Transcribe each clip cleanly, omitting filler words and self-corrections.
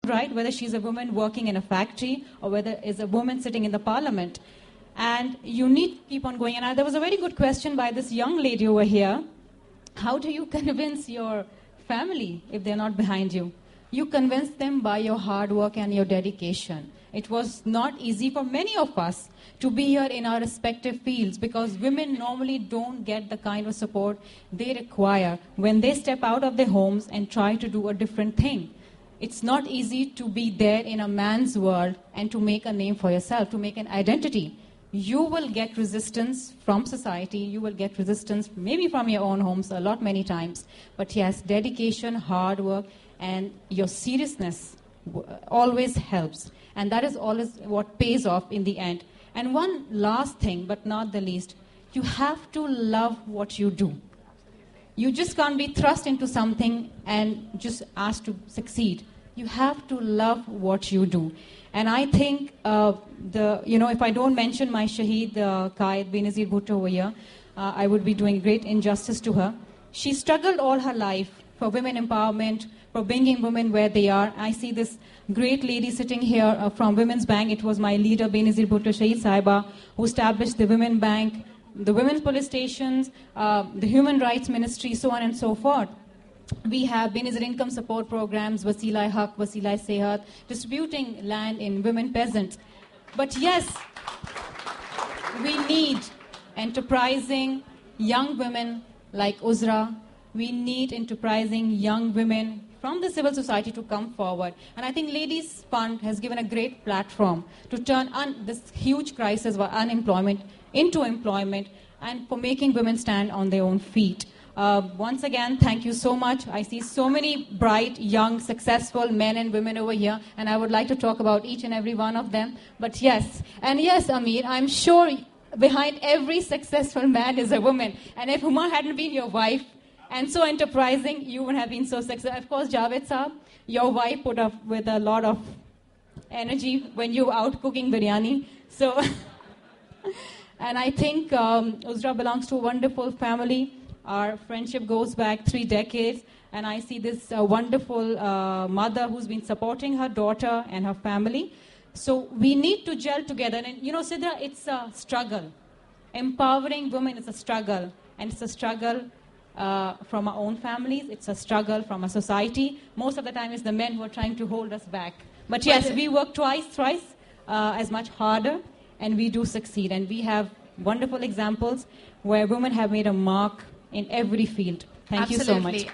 right, whether she's a woman working in a factory or whether it's a woman sitting in the parliament. And you need to keep on going. And there was a very good question by this young lady over here. How do you convince your family if they're not behind you? You convince them by your hard work and your dedication. It was not easy for many of us to be here in our respective fields because women normally don't get the kind of support they require when they step out of their homes and try to do a different thing. It's not easy to be there in a man's world and to make a name for yourself, to make an identity. You will get resistance from society, you will get resistance maybe from your own homes many times. But yes, dedication, hard work, and your seriousness always helps. And that is always what pays off in the end. And one last thing, but not the least, you have to love what you do. You just can't be thrust into something and just asked to succeed. You have to love what you do. And I think, if I don't mention my Shaheed, Qaid Benazir Bhutto over here, I would be doing great injustice to her. She struggled all her life for women empowerment, for bringing women where they are. I see this great lady sitting here from Women's Bank. It was my leader, Benazir Bhutto Shaheed Saiba, who established the Women Bank, the women's police stations, the Human Rights Ministry, so on and so forth. We have Benazir income support programs, Wasila Haq, Wasila Sehat, distributing land in women peasants. But yes, we need enterprising young women like Uzra. We need enterprising young women from the civil society to come forward. And I think Ladies Fund has given a great platform to turn this huge crisis of unemployment into employment and for making women stand on their own feet. Once again, thank you so much. I see so many bright, young, successful men and women over here, and I would like to talk about each and every one of them. But yes, Amir, I'm sure behind every successful man is a woman. And if Huma hadn't been your wife and so enterprising, you would have been so successful. Of course, Javed Saab, your wife put up with a lot of energy when you were out cooking biryani. So, and I think Uzra belongs to a wonderful family. Our friendship goes back 3 decades, and I see this wonderful mother who's been supporting her daughter and her family. So we need to gel together. And Sidra, it's a struggle. Empowering women is a struggle, and it's a struggle from our own families. It's a struggle from a society. Most of the time, it's the men who are trying to hold us back. But yes, we work twice, thrice as much harder, and we do succeed. And we have wonderful examples where women have made a mark in every field. Thank you so much.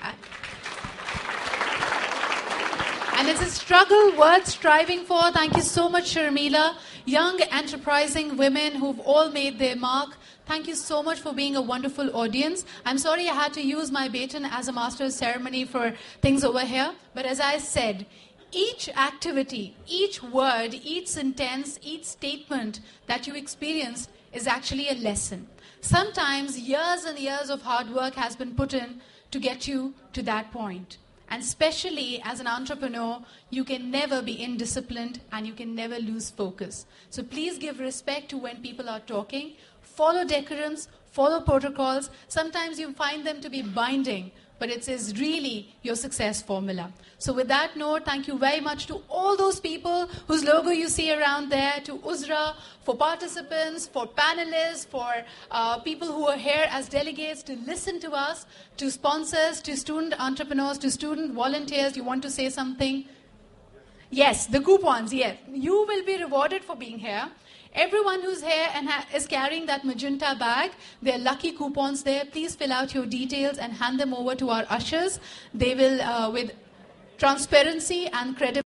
And it's a struggle worth striving for. Thank you so much, Sharmila. Young, enterprising women who've all made their mark. Thank you so much for being a wonderful audience. I'm sorry I had to use my baton as a master of ceremony for things over here. But as I said, each activity, each word, each sentence, each statement that you experienced is actually a lesson. Sometimes years and years of hard work has been put in to get you to that point. And especially as an entrepreneur, you can never be indisciplined and you can never lose focus. So please give respect to when people are talking. Follow decorums, follow protocols. Sometimes you find them to be binding, but it is really your success formula. So with that note, thank you very much to all those people whose logo you see around there, to Uzra, for participants, for panelists, for people who are here as delegates to listen to us, to sponsors, to student entrepreneurs, to student volunteers. You want to say something? Yes, the coupons, yes. You will be rewarded for being here. Everyone who's here and is carrying that magenta bag, there are lucky coupons there. Please fill out your details and hand them over to our ushers. They will, with transparency and credibility,